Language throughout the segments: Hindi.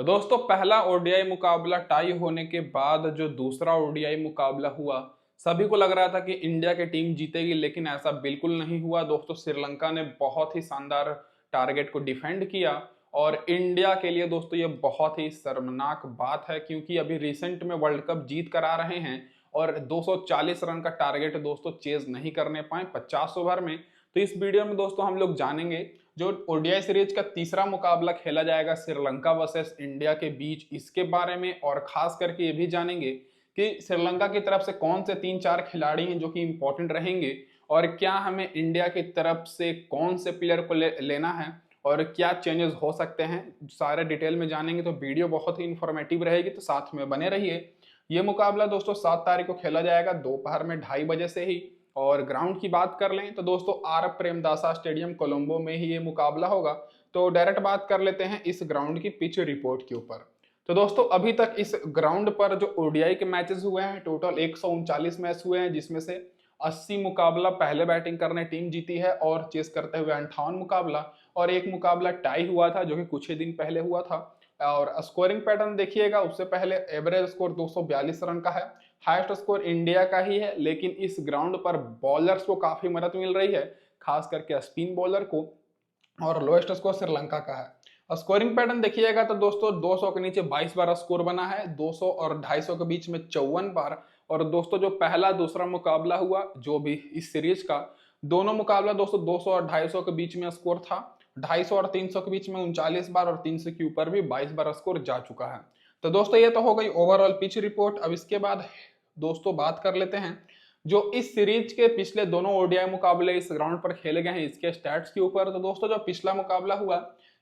तो दोस्तों पहला ओडीआई मुकाबला टाई होने के बाद जो दूसरा ओडीआई मुकाबला हुआ, सभी को लग रहा था कि इंडिया की टीम जीतेगी, लेकिन ऐसा बिल्कुल नहीं हुआ। दोस्तों श्रीलंका ने बहुत ही शानदार टारगेट को डिफेंड किया और इंडिया के लिए दोस्तों ये बहुत ही शर्मनाक बात है, क्योंकि अभी रिसेंट में वर्ल्ड कप जीत कर आ रहे हैं और 240 रन का टारगेट दोस्तों चेज नहीं करने पाए 50 ओवर में। तो इस वीडियो में दोस्तों हम लोग जानेंगे जो ओडीआई सीरीज का तीसरा मुकाबला खेला जाएगा श्रीलंका वर्सेस इंडिया के बीच, इसके बारे में, और खास करके ये भी जानेंगे कि श्रीलंका की तरफ से कौन से 3-4 खिलाड़ी हैं जो कि इंपॉर्टेंट रहेंगे और क्या हमें इंडिया की तरफ से कौन से प्लेयर को लेना है और क्या चेंजेस हो सकते हैं। सारे डिटेल में जानेंगे तो वीडियो बहुत ही इंफॉर्मेटिव रहेगी, तो साथ में बने रहिए। ये मुकाबला दोस्तों 7 तारीख को खेला जाएगा दोपहर में 2:30 बजे से ही। और ग्राउंड की बात कर लें तो दोस्तों आर प्रेमदासा स्टेडियम कोलंबो में ही ये मुकाबला होगा। तो डायरेक्ट बात कर लेते हैं इस ग्राउंड की पिच रिपोर्ट के ऊपर। तो दोस्तों अभी तक इस ग्राउंड पर जो ओडीआई के मैचेस हुए हैं, टोटल 139 मैच हुए हैं, जिसमें से 80 मुकाबला पहले बैटिंग करने टीम जीती है और चेस करते हुए 58 मुकाबला, और एक मुकाबला टाई हुआ था जो कि कुछ ही दिन पहले हुआ था। और स्कोरिंग पैटर्न देखिएगा, उससे पहले एवरेज स्कोर 242 रन का है, हाईएस्ट स्कोर इंडिया का ही है, लेकिन इस ग्राउंड पर बॉलर्स को काफी मदद मिल रही है, खास करके स्पिन बॉलर को, और लोएस्ट स्कोर श्रीलंका का है। स्कोरिंग पैटर्न देखिएगा तो दोस्तों 200 के नीचे 22 बार स्कोर बना है, 200 और 250 के बीच में 54 बार। और दोस्तों जो पहला दूसरा मुकाबला हुआ जो भी इस सीरीज का, दोनों मुकाबला दोस्तों 200 और 250 के बीच में स्कोर था, 250 और 300 के बीच में 39 बार, और 300 के ऊपर भी 22 बार स्कोर जा चुका है। तो दोस्तों ये तो हो गई ओवरऑल पिच रिपोर्ट। अब इसके बाद दोस्तों बात कर लेते हैं जो इस सीरीज के पिछले दोनों ओडीआई मुकाबले इस ग्राउंड पर खेले गए हैं इसके स्टैट्स के ऊपर। तो दोस्तों जो पिछला मुकाबला हुआ,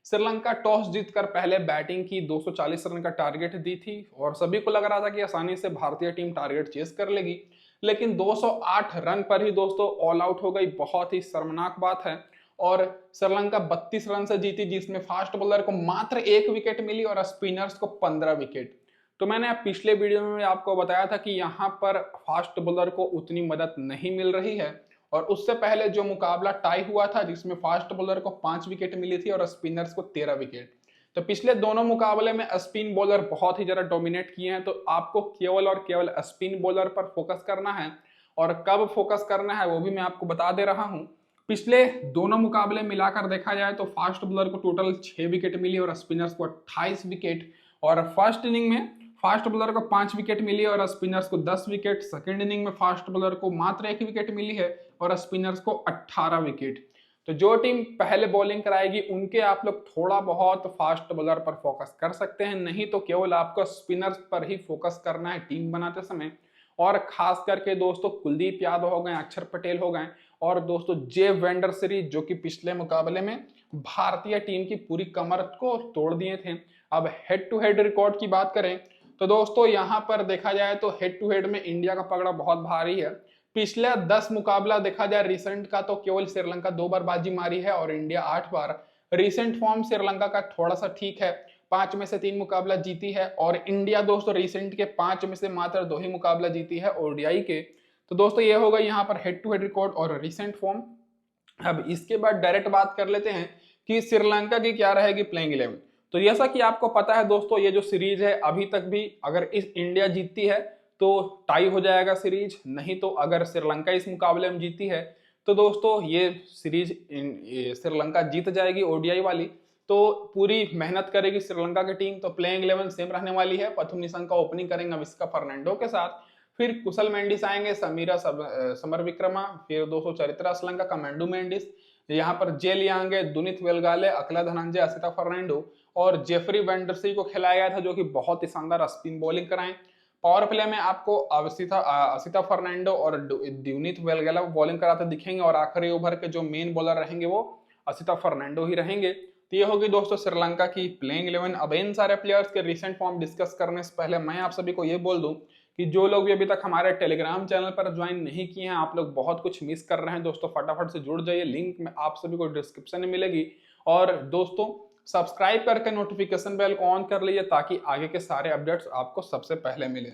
श्रीलंका टॉस जीतकर पहले बैटिंग की, 240 रन का टारगेट दी थी और सभी को लग रहा था कि आसानी से भारतीय टीम टारगेट चेस कर लेगी, लेकिन 208 रन पर ही दोस्तों ऑल आउट हो गई। बहुत ही शर्मनाक बात है। और श्रीलंका 32 रन से जीती, जिसमें फास्ट बॉलर को मात्र 1 विकेट मिली और स्पिनर्स को 15 विकेट। तो मैंने पिछले वीडियो में आपको बताया था कि यहाँ पर फास्ट बॉलर को उतनी मदद नहीं मिल रही है, और उससे पहले जो मुकाबला टाई हुआ था जिसमें फास्ट बॉलर को 5 विकेट मिली थी और स्पिनर्स को 13 विकेट। तो पिछले दोनों मुकाबले में स्पिन बॉलर बहुत ही ज्यादा डोमिनेट किए हैं, तो आपको केवल और केवल स्पिन बॉलर पर फोकस करना है, और कब फोकस करना है वो भी मैं आपको बता दे रहा हूं। पिछले दोनों मुकाबले मिलाकर देखा जाए तो फास्ट बॉलर को टोटल 6 विकेट मिली और स्पिनर्स को 28 विकेट, और फर्स्ट इनिंग में फास्ट बॉलर को 5 विकेट मिली और स्पिनर्स को 10 विकेट। सेकंड इनिंग में फास्ट बॉलर को मात्र 1 विकेट मिली है और स्पिनर्स को 18 विकेट। तो जो टीम पहले बॉलिंग कराएगी उनके आप लोग थोड़ा बहुत फास्ट बॉलर पर फोकस कर सकते हैं, नहीं तो केवल आपको स्पिनर्स पर ही फोकस करना है टीम बनाते समय। और खास करके दोस्तों कुलदीप यादव हो गए, अक्षर पटेल हो गए, और दोस्तों जे वेंडर सीरीज जो कि पिछले मुकाबले में भारतीय टीम की पूरी कमर को तोड़ दिए थे। अब हेड टू हेड रिकॉर्ड की बात करें तो दोस्तों यहाँ पर देखा जाए तो हेड टू हेड में इंडिया का पकड़ा बहुत भारी है। पिछले 10 मुकाबला देखा जाए रिसेंट का, तो केवल श्रीलंका 2 बार बाजी मारी है और इंडिया 8 बार। रिसेंट फॉर्म श्रीलंका का थोड़ा सा ठीक है, 5 में से 3 मुकाबला जीती है, और इंडिया दोस्तों रिसेंट के 5 में से मात्र 2 ही मुकाबला जीती है ओडीआई के। तो दोस्तों ये होगा यहाँ पर हेड टू हेड रिकॉर्ड और रिसेंट फॉर्म। अब इसके बाद डायरेक्ट बात कर लेते हैं कि श्रीलंका की क्या रहेगी प्लेइंग 11। तो जैसा कि आपको पता है दोस्तों, ये जो सीरीज है अभी तक भी अगर इस इंडिया जीतती है तो टाई हो जाएगा सीरीज, नहीं तो अगर श्रीलंका इस मुकाबले में जीती है तो दोस्तों ये सीरीज श्रीलंका जीत जाएगी ओडीआई वाली। तो पूरी मेहनत करेगी श्रीलंका की टीम। तो प्लेइंग 11 सेम रहने वाली है। पथुम निशंका ओपनिंग करेंगे अविस्का फर्नांडो के साथ, फिर कुशल मेंडिस आएंगे, समीरा समर विक्रमा, फिर दोस्तों चरित्रा श्रीलंका, कमेंडू मेंडिस, यहाँ पर जे लियांगे, दुनित वेलगाले, अकला धनंजय, असिता फर्नांडो और जेफरी वेंडरसी को खिलाया गया था, जो कि बहुत ही शानदार स्पिन बॉलिंग कराएं। पावर प्ले में आपको असिता फर्नांडो और दुनित वेलगाला बॉलिंग कराते दिखेंगे, और आखिरी ओवर के जो मेन बॉलर रहेंगे वो असिता फर्नांडो ही रहेंगे। तो ये होगी दोस्तों श्रीलंका की प्लेइंग 11। अब इन सारे प्लेयर्स के रिसेंट फॉर्म डिस्कस करने से पहले मैं आप सभी को ये बोल दूं कि जो लोग भी अभी तक हमारे टेलीग्राम चैनल पर ज्वाइन नहीं किए हैं, आप लोग बहुत कुछ मिस कर रहे हैं दोस्तों। फटाफट से जुड़ जाइए, लिंक में आप सभी को डिस्क्रिप्शन में मिलेगी। और दोस्तों सब्सक्राइब करके नोटिफिकेशन बेल को ऑन कर लीजिए ताकि आगे के सारे अपडेट्स आपको सबसे पहले मिले।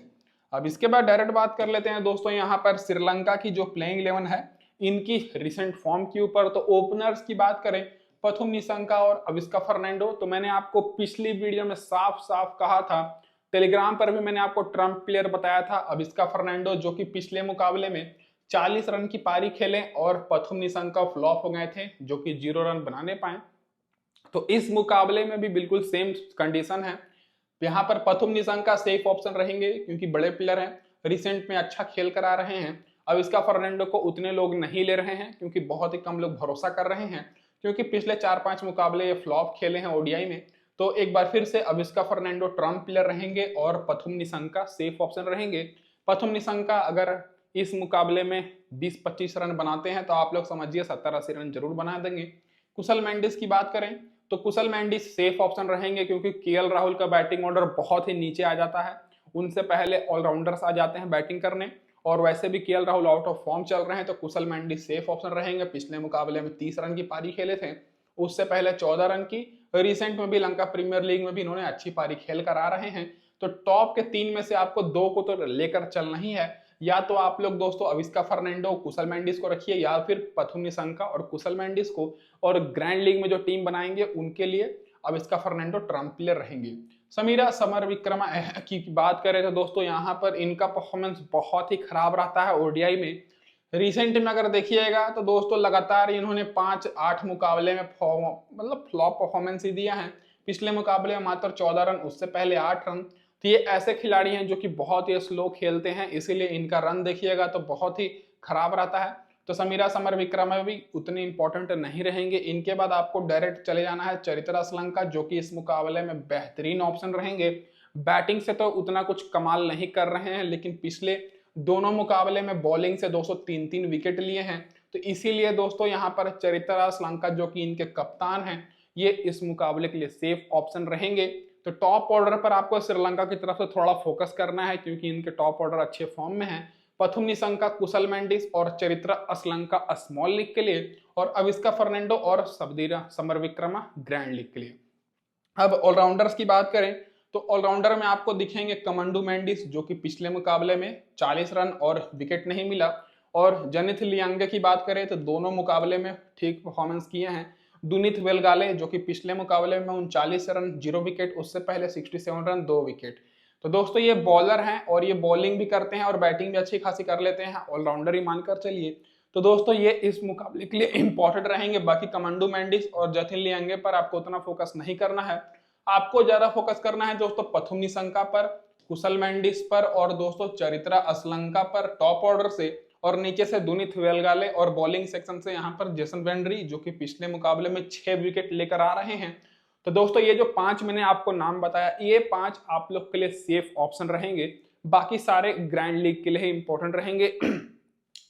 अब इसके बाद डायरेक्ट बात कर लेते हैं दोस्तों यहाँ पर श्रीलंका की जो प्लेइंग 11 है इनकी रिसेंट फॉर्म के ऊपर। तो ओपनर्स की बात करें, पथुम निशंका और अविष्का फर्नांडो। तो मैंने आपको पिछली वीडियो में साफ साफ कहा था, टेलीग्राम पर भी मैंने आपको ट्रम्प प्लेयर बताया था अविष्का फर्नांडो, जो कि पिछले मुकाबले में 40 रन की पारी खेले और पथुम निशंका फ्लॉप हो गए थे, जो कि 0 रन बनाने पाए। तो इस मुकाबले में भी बिल्कुल सेम कंडीशन है। यहाँ पर पथुम निशंका सेफ ऑप्शन रहेंगे क्योंकि बड़े प्लेयर हैं, रिसेंट में अच्छा खेल कर आ रहे हैं। अब इसका फर्नांडो को उतने लोग नहीं ले रहे हैं क्योंकि बहुत ही कम लोग भरोसा कर रहे हैं, क्योंकि पिछले 4-5 मुकाबले ये फ्लॉप खेले हैं ओडीआई में। तो एक बार फिर से अविष्का फर्नांडो ट्रम्प प्लेयर रहेंगे और पथुम निशंका सेफ ऑप्शन रहेंगे। पथुम निशंका अगर इस मुकाबले में 20-25 रन बनाते हैं तो आप लोग समझिए 70-80 रन जरूर बना देंगे। कुशल मेंडिस की बात करें तो कुशल मेंडिस सेफ ऑप्शन रहेंगे क्योंकि केएल राहुल का बैटिंग ऑर्डर बहुत ही नीचे आ जाता है, उनसे पहले ऑलराउंडर्स आ जाते हैं बैटिंग करने, और वैसे भी KL Rahul out of form चल रहे हैं। तो कुशल मेंडिस सेफ ऑप्शन रहेंगे। पिछले मुकाबले में 30 रन की पारी खेले थे, उससे पहले 14 रन की। रिसेंट में भी लंका प्रीमियर लीग में भी इन्होंने अच्छी पारी खेल कर आ रहे हैं। तो टॉप के 3 में से आपको 2 को तो लेकर चलना ही है। या तो आप लोग दोस्तों अविष्का फर्नांडो कुशल मेंडिस को रखिए, या फिर पथुम निशंका और कुशल मेंडिस को, और ग्रैंड लीग में जो टीम बनाएंगे उनके लिए अविष्का फर्नांडो ट्रम्प प्लेयर रहेंगे। समीरा समरविक्रमा की बात करें तो दोस्तों यहाँ पर इनका परफॉर्मेंस बहुत ही खराब रहता है ओडीआई में। रिसेंट में अगर देखिएगा तो दोस्तों लगातार इन्होंने 5-8 मुकाबले में मतलब फ्लॉप परफॉर्मेंस ही दिया है। पिछले मुकाबले में मात्र 14 रन, उससे पहले 8 रन। तो ये ऐसे खिलाड़ी हैं जो कि बहुत ही स्लो खेलते हैं, इसीलिए इनका रन देखिएगा तो बहुत ही खराब रहता है। तो समीरा समरविक्रमा भी उतने इंपॉर्टेंट नहीं रहेंगे। इनके बाद आपको डायरेक्ट चले जाना है चरित्रा असलंका, जो कि इस मुकाबले में बेहतरीन ऑप्शन रहेंगे। बैटिंग से तो उतना कुछ कमाल नहीं कर रहे हैं, लेकिन पिछले दोनों मुकाबले में बॉलिंग से 203 विकेट लिए हैं। तो इसीलिए दोस्तों यहाँ पर चरित्रा असलंका, जो कि इनके कप्तान हैं, ये इस मुकाबले के लिए सेफ ऑप्शन रहेंगे। तो टॉप ऑर्डर पर आपको श्रीलंका की तरफ से थोड़ा फोकस करना है क्योंकि इनके टॉप ऑर्डर अच्छे फॉर्म में है। पथुम निशंका, कुशल मेंडिस और चरित्रा असलंका स्मॉल लीग के लिए, और अविष्का फर्नांडो और समीरा समरविक्रमा ग्रैंड लीग के लिए। अब ऑलराउंडर्स की बात करें तो ऑलराउंडर में आपको दिखेंगे कमंडू मेंडिस, जो कि पिछले मुकाबले में 40 रन और विकेट नहीं मिला, और जनिथ लियांगे की बात करें तो दोनों मुकाबले में ठीक परफॉर्मेंस किए हैं। दुनित वेलगाले, जो कि पिछले मुकाबले में 39 रन 0 विकेट, उससे पहले 67 रन 2 विकेट। तो दोस्तों ये बॉलर हैं और ये बॉलिंग भी करते हैं और बैटिंग भी अच्छी खासी कर लेते हैं, ऑलराउंडर ही मानकर चलिए। तो दोस्तों ये इस मुकाबले के लिए इंपॉर्टेंट रहेंगे। बाकी कमांडो मेंडिस और जथिन लियांगे पर आपको उतना फोकस नहीं करना है, आपको ज्यादा फोकस करना है दोस्तों पथुम निशंका पर, कुशल मेंडिस पर, और दोस्तों चरित्रा असलंका पर टॉप ऑर्डर से, और नीचे से दुनित वेलगाले, और बॉलिंग सेक्शन से यहाँ पर जेसन वेंड्री, जो कि पिछले मुकाबले में 6 विकेट लेकर आ रहे हैं। तो दोस्तों ये जो 5 मैंने आपको नाम बताया, ये 5 आप लोग के लिए सेफ ऑप्शन रहेंगे। बाकी सारे ग्रैंड लीग के लिए इंपॉर्टेंट रहेंगे।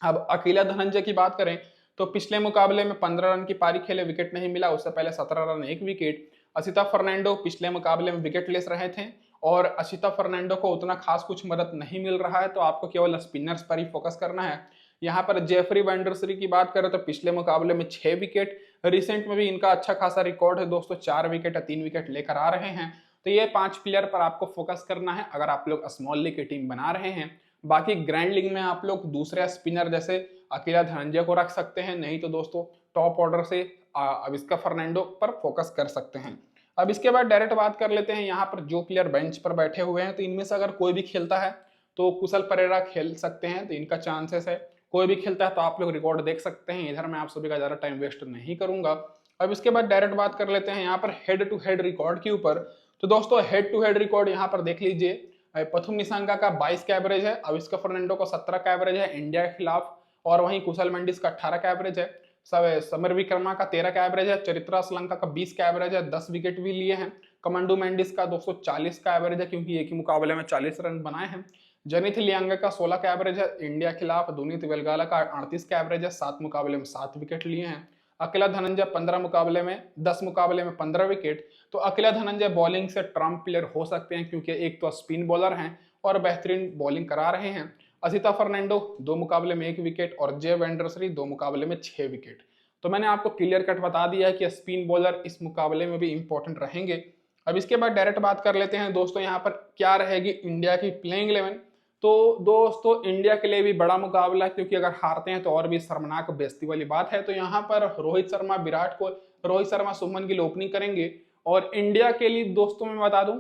अब अकेला धनंजय की बात करें तो पिछले मुकाबले में 15 रन की पारी खेले, विकेट नहीं मिला, उससे पहले 17 रन 1 विकेट। असिता फर्नांडो पिछले मुकाबले में विकेट लेस रहे थे, और असिता फर्नांडो को उतना खास कुछ मदद नहीं मिल रहा है, तो आपको केवल स्पिनर्स पर ही फोकस करना है। यहाँ पर जेफरी वैंडरसरी की बात करें तो पिछले मुकाबले में 6 विकेट, रिसेंट में भी इनका अच्छा खासा रिकॉर्ड है दोस्तों, 4 विकेट 3 विकेट लेकर आ रहे हैं। तो ये 5 प्लेयर पर आपको फोकस करना है अगर आप लोग स्मॉल लीग की टीम बना रहे हैं। बाकी ग्रैंड लीग में आप लोग दूसरे स्पिनर जैसे अकेला धनंजय को रख सकते हैं, नहीं तो दोस्तों टॉप ऑर्डर से अविष्का फर्नांडो पर फोकस कर सकते हैं। अब इसके बाद डायरेक्ट बात कर लेते हैं यहाँ पर जो प्लेयर बेंच पर बैठे हुए हैं, तो इनमें से अगर कोई भी खेलता है तो कुशल परेरा खेल सकते हैं, तो इनका चांसेस है। कोई भी खेलता है तो आप लोग रिकॉर्ड देख सकते हैं, इधर मैं आप सभी का ज्यादा टाइम वेस्ट नहीं करूंगा। अब इसके बाद डायरेक्ट बात कर लेते हैं यहाँ पर हेड टू हेड रिकॉर्ड के ऊपर। तो दोस्तों हेड टू हेड रिकॉर्ड यहाँ पर देख लीजिए, पथुम निशंका का 22 का एवरेज है, अविष्का फर्नांडो का 17 का एवरेज है इंडिया के खिलाफ, और वहीं कुशल मेंडिस का 18 का एवरेज है, समरविक्रमा का 13 का एवरेज है, चरित्रा असलंका का 20 का एवरेज है, 10 विकेट भी लिए हैं। कमांडो मेंडिस का 240 का एवरेज है क्योंकि एक ही मुकाबले में 40 रन बनाए हैं। जनिथ लियांगे का 16 का एवरेज है इंडिया के खिलाफ, दुनित वेलगाला का 38 का एवरेज है, 7 मुकाबले में 7 विकेट लिए हैं। अकेला धनंजय 15 मुकाबले में 10 मुकाबले में 15 विकेट। तो अकेला धनंजय बॉलिंग से ट्रम्प प्लेयर हो सकते हैं क्योंकि एक तो स्पिन बॉलर हैं और बेहतरीन बॉलिंग करा रहे हैं। असिता फर्नांडो 2 मुकाबले में 1 विकेट, और जे वेंडरसरी 2 मुकाबले में 6 विकेट। तो मैंने आपको क्लियर कट बता दिया है कि स्पिन बॉलर इस मुकाबले में भी इंपॉर्टेंट रहेंगे। अब इसके बाद डायरेक्ट बात कर लेते हैं दोस्तों यहाँ पर क्या रहेगी इंडिया की प्लेइंग 11। तो दोस्तों इंडिया के लिए भी बड़ा मुकाबला है क्योंकि अगर हारते हैं तो और भी शर्मनाक बेइज्जती वाली बात है। तो यहाँ पर रोहित शर्मा, विराट कोहली, रोहित शर्मा शुभमन गिल ओपनिंग करेंगे। और इंडिया के लिए दोस्तों मैं बता दूं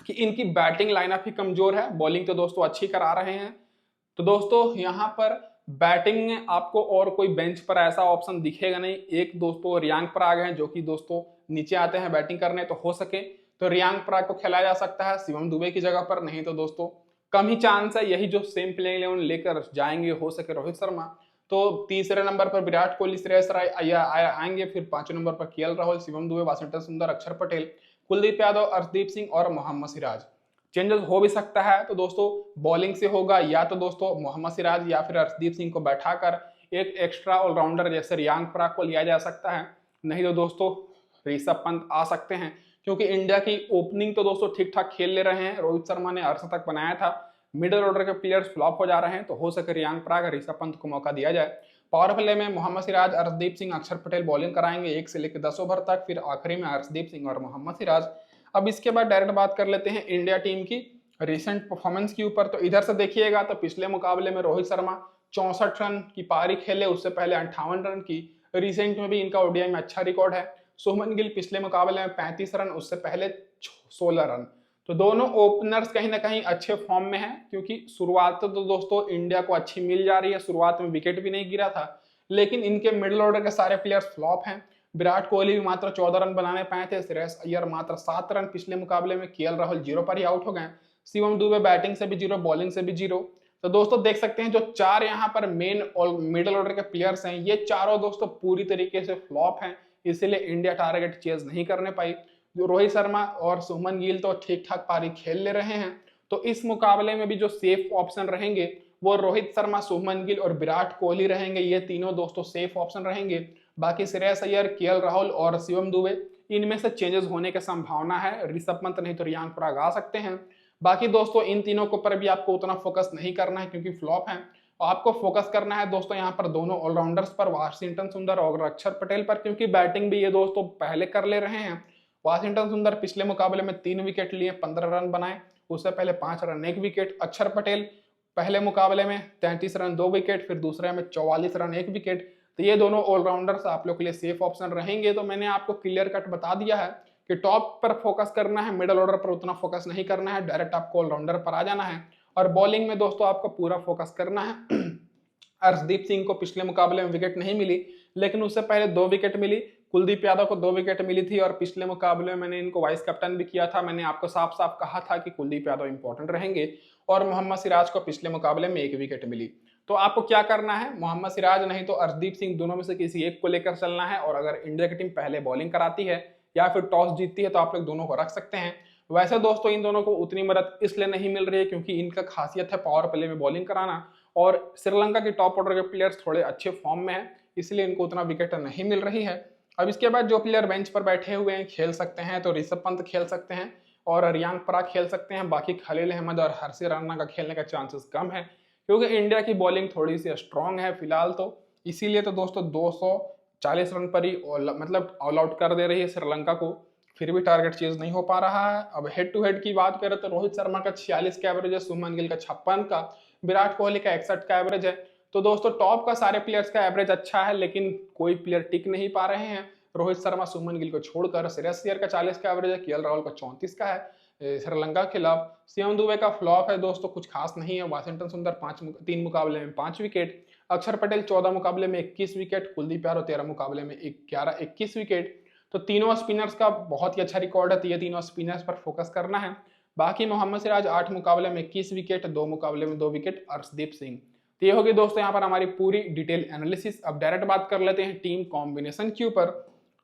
कि इनकी बैटिंग लाइनअप ही कमजोर है, बॉलिंग तो दोस्तों अच्छी करा रहे हैं। तो दोस्तों यहाँ पर बैटिंग में आपको और कोई बेंच पर ऐसा ऑप्शन दिखेगा नहीं। एक दोस्तों रियांक पराग हैं जो कि दोस्तों नीचे आते हैं बैटिंग करने, तो हो सके तो रियांक पराग को खेलाया जा सकता है शिवम दुबे की जगह पर, नहीं तो दोस्तों कम ही चांस है यही जो सेम प्लेइंग 11 लेकर जाएंगे हो सके रोहित शर्मा। तो तीसरे नंबर पर विराट कोहली श्रेयस अय्यर आएंगे, फिर पांचवें नंबर पर केएल राहुल, शिवम दुबे, वाशिंगटन सुंदर, अक्षर पटेल, कुलदीप यादव, अर्शदीप सिंह और मोहम्मद सिराज। चेंजेस हो भी सकता है तो दोस्तों बॉलिंग से होगा, या तो दोस्तों मोहम्मद सिराज या फिर अर्शदीप सिंह को बैठाकर एक एक्स्ट्रा ऑलराउंडर जैसे रियांक पराग को लिया जा सकता है, नहीं तो दोस्तों ऋषभ पंत आ सकते हैं। क्योंकि इंडिया की ओपनिंग तो दोस्तों ठीक ठाक खेल ले रहे हैं, रोहित शर्मा ने अर्धशतक बनाया था, मिडिल ऑर्डर के प्लेयर्स फ्लॉप हो जा रहे हैं, तो हो सके रियांक पराग ऋषभ पंत को मौका दिया जाए। पावर प्ले में मोहम्मद सिराज, अर्शदीप सिंह, अक्षर पटेल बॉलिंग कराएंगे 1 से लेकर 10 ओवर तक, फिर आखिरी में अर्शदीप सिंह और मोहम्मद सिराज। अब इसके बाद डायरेक्ट बात कर लेते हैं इंडिया टीम की रिसेंट परफॉर्मेंस के ऊपर। तो इधर से देखिएगा तो पिछले मुकाबले में रोहित शर्मा 64 रन की पारी खेले, उससे पहले 58 रन की। रिसेंट में भी इनका ओडीआई में अच्छा रिकॉर्ड है। शुभमन गिल पिछले मुकाबले में 35 रन, उससे पहले 16 रन। तो दोनों ओपनर्स कहीं ना कहीं अच्छे फॉर्म में हैं, क्योंकि शुरुआत तो दोस्तों इंडिया को अच्छी मिल जा रही है, शुरुआत में विकेट भी नहीं गिरा था, लेकिन इनके मिडिल ऑर्डर के सारे प्लेयर्स फ्लॉप हैं। विराट कोहली भी मात्र 14 रन बनाने पाए थे, श्रेयस अय्यर मात्र 7 रन पिछले मुकाबले में, केएल राहुल 0 पर ही आउट हो गए, शिवम दुबे बैटिंग से भी 0, बॉलिंग से भी 0। तो दोस्तों देख सकते हैं जो 4 यहाँ पर मेन और मिडिल ऑर्डर के प्लेयर्स हैं, ये चारों दोस्तों पूरी तरीके से फ्लॉप हैं, इसीलिए इंडिया टारगेट चेज नहीं करने पाई। जो रोहित शर्मा और शुभमन गिल तो ठीक ठाक पारी खेल ले रहे हैं, तो इस मुकाबले में भी जो सेफ ऑप्शन रहेंगे वो रोहित शर्मा, शुभमन गिल और विराट कोहली रहेंगे। ये तीनों दोस्तों सेफ ऑप्शन रहेंगे। बाकी श्रेयस अय्यर, केएल राहुल और शिवम दुबे, इनमें से चेंजेस होने की संभावना है। ऋषभ पंत नहीं तो रियांक पराग आ सकते हैं। बाकी दोस्तों इन तीनों के ऊपर भी आपको उतना फोकस नहीं करना है क्योंकि फ्लॉप है। आपको फोकस करना है दोस्तों यहाँ पर दोनों ऑलराउंडर्स पर, वाशिंगटन सुंदर और अक्षर पटेल पर, क्योंकि बैटिंग भी ये दोस्तों पहले कर ले रहे हैं। वाशिंगटन सुंदर पिछले मुकाबले में 3 विकेट लिए, 15 रन बनाए, उससे पहले 5 रन 1 विकेट। अक्षर पटेल पहले मुकाबले में 33 रन 2 विकेट, फिर दूसरे में 44 रन 1 विकेट। तो ये दोनों ऑलराउंडर्स आप लोग के लिए सेफ ऑप्शन रहेंगे। तो मैंने आपको क्लियर कट बता दिया है कि टॉप पर फोकस करना है, मिडिल ऑर्डर पर उतना फोकस नहीं करना है, डायरेक्ट आपको ऑलराउंडर पर आ जाना है। और बॉलिंग में दोस्तों आपको पूरा फोकस करना है। अर्शदीप सिंह को पिछले मुकाबले में विकेट नहीं मिली, लेकिन उससे पहले 2 विकेट मिली। कुलदीप यादव को 2 विकेट मिली थी और पिछले मुकाबले में मैंने इनको वाइस कैप्टन भी किया था। मैंने आपको साफ साफ कहा था कि कुलदीप यादव इंपॉर्टेंट रहेंगे। और मोहम्मद सिराज को पिछले मुकाबले में 1 विकेट मिली। तो आपको क्या करना है, मोहम्मद सिराज नहीं तो अर्शदीप सिंह, दोनों में से किसी एक को लेकर चलना है। और अगर इंडिया की टीम पहले बॉलिंग कराती है या फिर टॉस जीतती है तो आप लोग दोनों को रख सकते हैं। वैसे दोस्तों इन दोनों को उतनी मदद इसलिए नहीं मिल रही है क्योंकि इनका खासियत है पावर प्ले में बॉलिंग कराना, और श्रीलंका की टॉप ऑर्डर के प्लेयर्स थोड़े अच्छे फॉर्म में हैं, इसलिए इनको उतना विकेट नहीं मिल रही है। अब इसके बाद जो प्लेयर बेंच पर बैठे हुए हैं खेल सकते हैं, तो ऋषभ पंत खेल सकते हैं और रियांक पराग खेल सकते हैं। बाकी खलील अहमद और हर्षित राणा का खेलने का चांसेस कम है, क्योंकि इंडिया की बॉलिंग थोड़ी सी स्ट्रांग है फिलहाल। तो इसीलिए तो दोस्तों 240 रन पर ही मतलब ऑल आउट कर दे रही है श्रीलंका को, फिर भी टारगेट चेज नहीं हो पा रहा है। अब हेड टू हेड की बात करें तो रोहित शर्मा का 46 का एवरेज है, शुभमन गिल का 56 का, विराट कोहली का 61 का एवरेज है। तो दोस्तों टॉप का सारे प्लेयर्स का एवरेज अच्छा है, लेकिन कोई प्लेयर टिक नहीं पा रहे हैं। रोहित शर्मा, शुभमन गिल को छोड़कर श्रेयस अय्यर का 40 का एवरेज है, केएल राहुल का 34 का है श्रीलंका के खिलाफ। शिवम दुबे का फ्लॉप है दोस्तों, कुछ खास नहीं है। वाशिंगटन सुंदर 3 मुकाबले में 5 विकेट, अक्षर पटेल 14 मुकाबले में 21 विकेट, कुलदीप यादव 13 मुकाबले में 21 विकेट। तो तीनों स्पिनर्स का बहुत ही अच्छा रिकॉर्ड है, तो ये तीनों स्पिनर्स पर फोकस करना है। बाकी मोहम्मद सिराज 8 मुकाबले में 21 विकेट, 2 मुकाबले में 2 विकेट, अर्शदीप सिंह। तो ये होगी दोस्तों यहाँ पर हमारी पूरी डिटेल एनालिसिस। अब डायरेक्ट बात कर लेते हैं टीम कॉम्बिनेशन के ऊपर।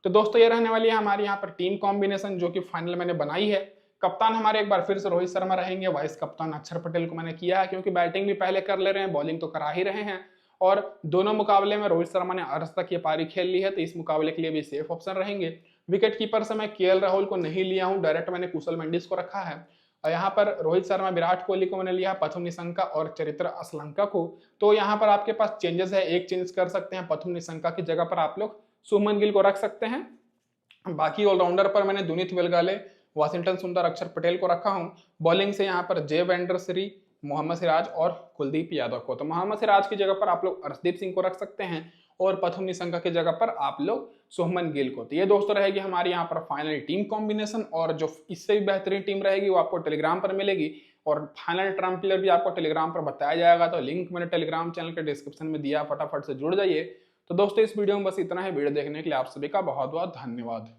तो दोस्तों ये रहने वाली है हमारी यहाँ पर टीम कॉम्बिनेशन, जो कि फाइनल मैंने बनाई है। कप्तान हमारे एक बार फिर से रोहित शर्मा रहेंगे, वाइस कप्तान अक्षर पटेल को मैंने किया है, क्योंकि बैटिंग भी पहले कर ले रहे हैं, बॉलिंग तो करा ही रहे हैं। और दोनों मुकाबले में रोहित शर्मा ने अर्ध तक ये पारी खेल ली है, तो इस मुकाबले के लिए भी सेफ ऑप्शन रहेंगे। विकेट कीपर से मैं केएल राहुल को नहीं लिया हूँ, डायरेक्ट मैंने कुशल मेंडिस को रखा है। और यहाँ पर रोहित शर्मा, विराट कोहली को मैंने लिया, प्रथम निशंका और चरित्र असलंका को। तो यहाँ पर आपके पास चेंजेस है, एक चेंज कर सकते हैं, प्रथम निशंका की जगह पर आप लोग शुभमन गिल को रख सकते हैं। बाकी ऑलराउंडर पर मैंने दुनित वेलगाले, वाशिंगटन सुंदर, अक्षर पटेल को रखा हूं। बॉलिंग से यहाँ पर जे वेंडरसरी, मोहम्मद सिराज और कुलदीप यादव को। तो मोहम्मद सिराज की जगह पर आप लोग अर्शदीप सिंह को रख सकते हैं। और प्रथम निशंका की जगह पर आप लोग शुभमन गिल को। तो ये दोस्तों रहेगी हमारी यहाँ पर फाइनल टीम कॉम्बिनेशन, और जो इससे भी बेहतरीन टीम रहेगी वो आपको टेलीग्राम पर मिलेगी, और फाइनल ट्रम्प प्लेयर भी आपको टेलीग्राम पर बताया जाएगा। तो लिंक मैंने टेलीग्राम चैनल के डिस्क्रिप्शन में दिया, फटाफट से जुड़ जाइए। तो दोस्तों इस वीडियो में बस इतना है। वीडियो देखने के लिए आप सभी का बहुत बहुत धन्यवाद।